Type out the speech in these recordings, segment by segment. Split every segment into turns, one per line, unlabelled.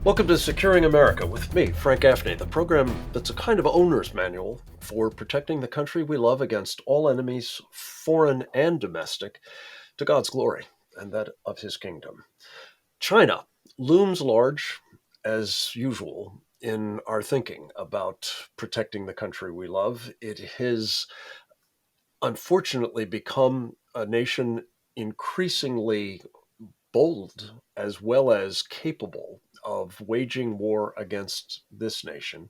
Welcome to Securing America with me, Frank Gaffney, the program that's a kind of owner's manual for protecting the country we love against all enemies, foreign and domestic, to God's glory and that of his kingdom. China looms large, as usual, in our thinking about protecting the country we love. It has unfortunately become a nation increasingly bold as well as capable of waging war against this nation.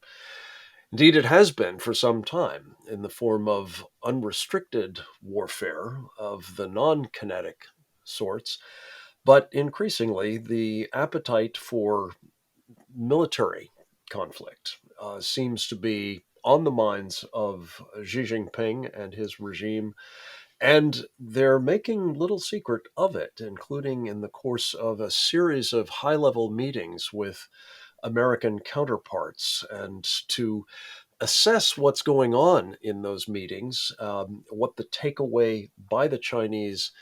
Indeed, it has been for some time in the form of unrestricted warfare of the non kinetic sorts, but increasingly the appetite for military conflict seems to be on the minds of Xi Jinping and his regime, and they're making little secret of it, including in the course of a series of high level meetings with American counterparts, and to assess what's going on in those meetings, what the takeaway by the Chinese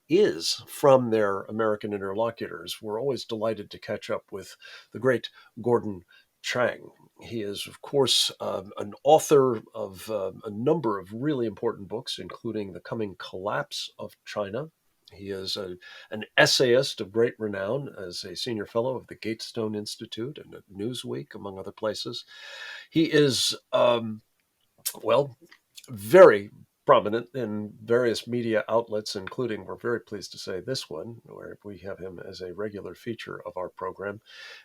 is from their American interlocutors. We're always delighted to catch up with the great Gordon Chang. He is, of course, an author of a number of really important books, including The Coming Collapse of China. He is an essayist of great renown as a senior fellow of the Gatestone Institute and at Newsweek, among other places. He is, well, very prominent in various media outlets, including, we're very pleased to say, this one, where we have him as a regular feature of our program.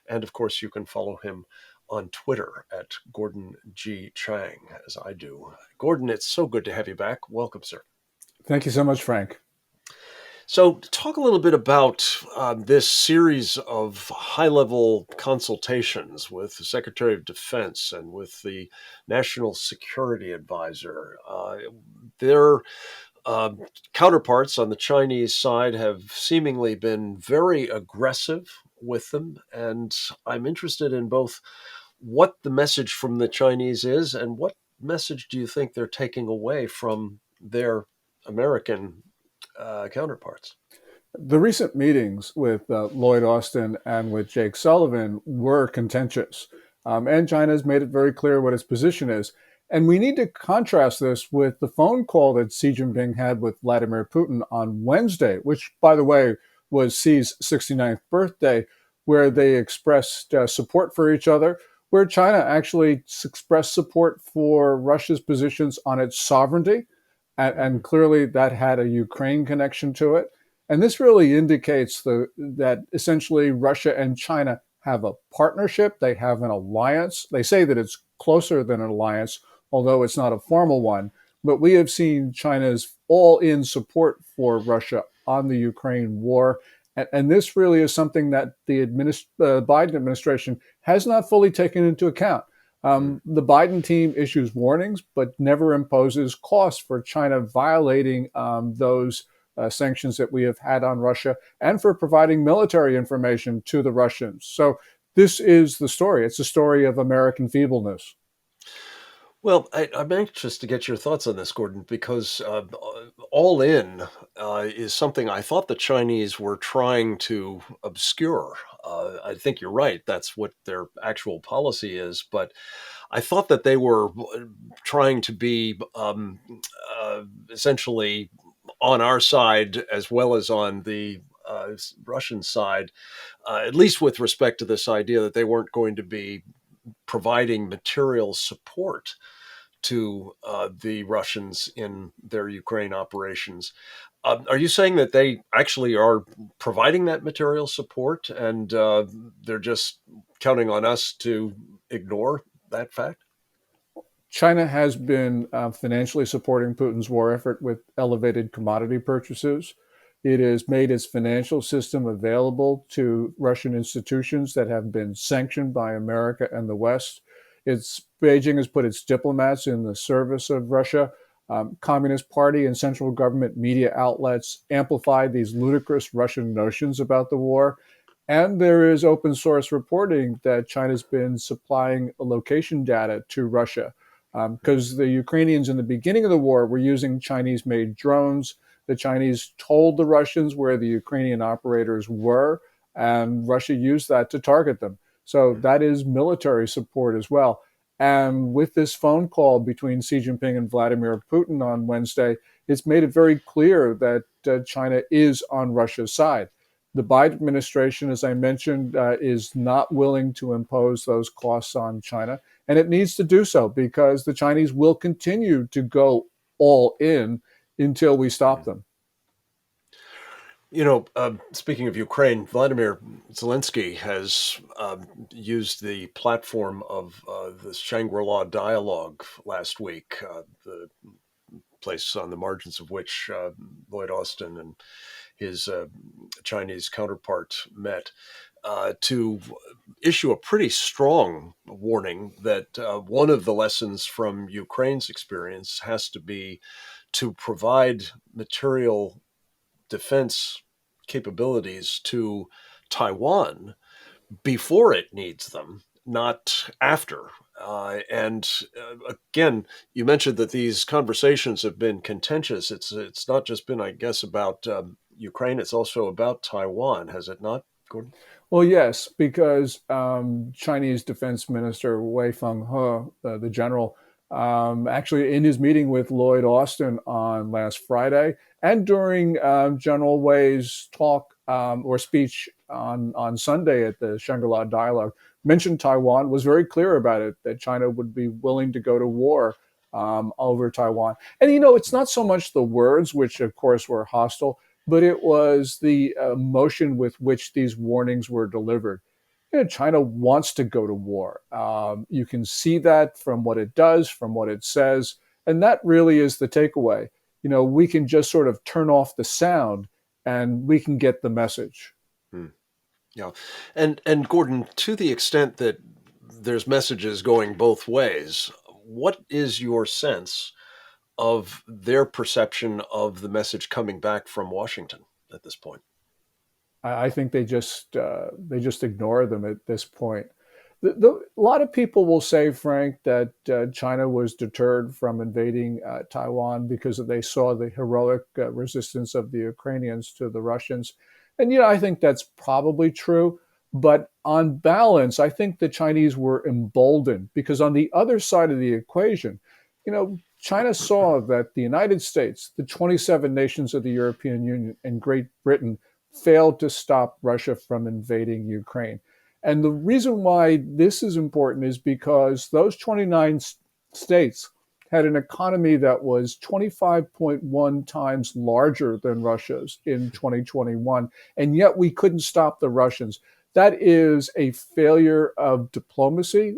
And of course, you can follow him on Twitter at Gordon G. Chang, as I do. Gordon, it's so good to have you back. Welcome, sir.
Thank you so much, Frank.
So, talk a little bit about this series of high level consultations with the Secretary of Defense and with the National Security Advisor. Their counterparts on the Chinese side have seemingly been very aggressive with them. And I'm interested in both what the message from the Chinese is and what message do you think they're taking away from their American counterparts.
The recent meetings with Lloyd Austin and with Jake Sullivan were contentious. And China's made it very clear what its position is. And we need to contrast this with the phone call that Xi Jinping had with Vladimir Putin on Wednesday, which, by the way, was Xi's 69th birthday, where they expressed support for each other, where China actually expressed support for Russia's positions on its sovereignty. And clearly that had a Ukraine connection to it. And this really indicates that essentially Russia and China have a partnership. They have an alliance. They say that it's closer than an alliance, although it's not a formal one. But we have seen China's all-in support for Russia on the Ukraine war. And this really is something that the Biden administration has not fully taken into account. The Biden team issues warnings, but never imposes costs for China violating those sanctions that we have had on Russia and for providing military information to the Russians. So this is the story. It's a story of American feebleness.
Well, I'm anxious to get your thoughts on this, Gordon, because all in is something I thought the Chinese were trying to obscure. I think you're right. That's what their actual policy is. But I thought that they were trying to be essentially on our side as well as on the Russian side, at least with respect to this idea that they weren't going to be providing material support to the Russians in their Ukraine operations. Are you saying that they actually are providing that material support and they're just counting on us to ignore that fact?
China has been financially supporting Putin's war effort with elevated commodity purchases. It has made its financial system available to Russian institutions that have been sanctioned by America and the West. Beijing has put its diplomats in the service of Russia. Communist Party and central government media outlets amplify these ludicrous Russian notions about the war. And there is open source reporting that China's been supplying location data to Russia because the Ukrainians in the beginning of the war were using Chinese made drones. The Chinese told the Russians where the Ukrainian operators were, and Russia used that to target them. So that is military support as well. And with this phone call between Xi Jinping and Vladimir Putin on Wednesday, it's made it very clear that China is on Russia's side. The Biden administration, as I mentioned, is not willing to impose those costs on China, and it needs to do so because the Chinese will continue to go all in until we stop
Mm.
them.
Speaking of Ukraine, Vladimir Zelensky has used the platform of the Shangri-La dialogue last week, the place on the margins of which Lloyd Austin and his Chinese counterpart met, to issue a pretty strong warning that one of the lessons from Ukraine's experience has to be to provide material defense capabilities to Taiwan before it needs them, not after. Again, you mentioned that these conversations have been contentious. It's not just been, I guess, about Ukraine. It's also about Taiwan, has it not, Gordon?
Well, yes, because Chinese Defense Minister Wei Fenghe, the general, actually in his meeting with Lloyd Austin on last Friday, and during General Wei's talk or speech on Sunday at the Shangri-La Dialogue, mentioned Taiwan, was very clear about it, that China would be willing to go to war over Taiwan. And, it's not so much the words, which of course were hostile, but it was the emotion with which these warnings were delivered. China wants to go to war. You can see that from what it does, from what it says, and that really is the takeaway. We can just sort of turn off the sound, and we can get the message.
Hmm. Yeah, and Gordon, to the extent that there's messages going both ways, what is your sense of their perception of the message coming back from Washington at this point?
I think they just ignore them at this point. A lot of people will say, Frank, that China was deterred from invading Taiwan because they saw the heroic resistance of the Ukrainians to the Russians, and I think that's probably true. But on balance, I think the Chinese were emboldened because on the other side of the equation, China saw that the United States, the 27 nations of the European Union, and Great Britain failed to stop Russia from invading Ukraine. And the reason why this is important is because those 29 states had an economy that was 25.1 times larger than Russia's in 2021, and yet we couldn't stop the Russians. That is a failure of diplomacy,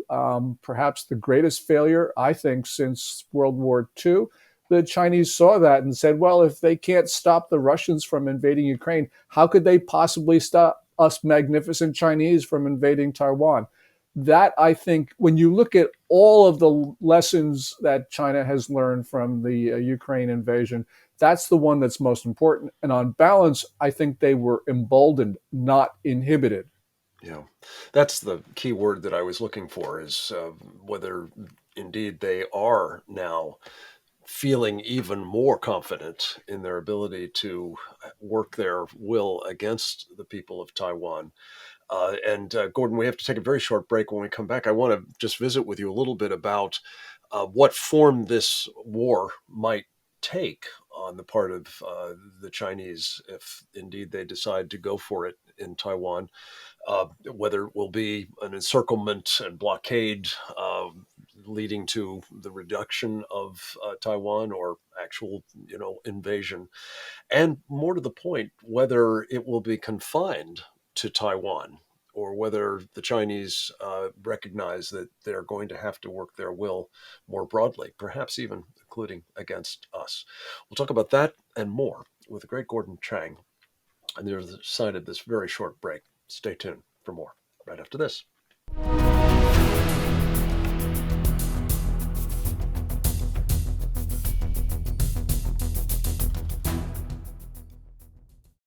perhaps the greatest failure, I think, since World War II. The Chinese saw that and said, well, if they can't stop the Russians from invading Ukraine, how could they possibly stop us magnificent Chinese from invading Taiwan? That, I think, when you look at all of the lessons that China has learned from the Ukraine invasion, that's the one that's most important. And on balance, I think they were emboldened, not inhibited.
Yeah, that's the key word that I was looking for, is whether indeed they are now feeling even more confident in their ability to work their will against the people of Taiwan. Gordon, we have to take a very short break. When we come back, I want to just visit with you a little bit about what form this war might take on the part of the Chinese if indeed they decide to go for it in Taiwan. Whether it will be an encirclement and blockade leading to the reduction of Taiwan, or actual, invasion, and more to the point, whether it will be confined to Taiwan, or whether the Chinese recognize that they're going to have to work their will more broadly, perhaps even including against us. We'll talk about that and more with the great Gordon Chang on the other side of this very short break. Stay tuned for more right after this.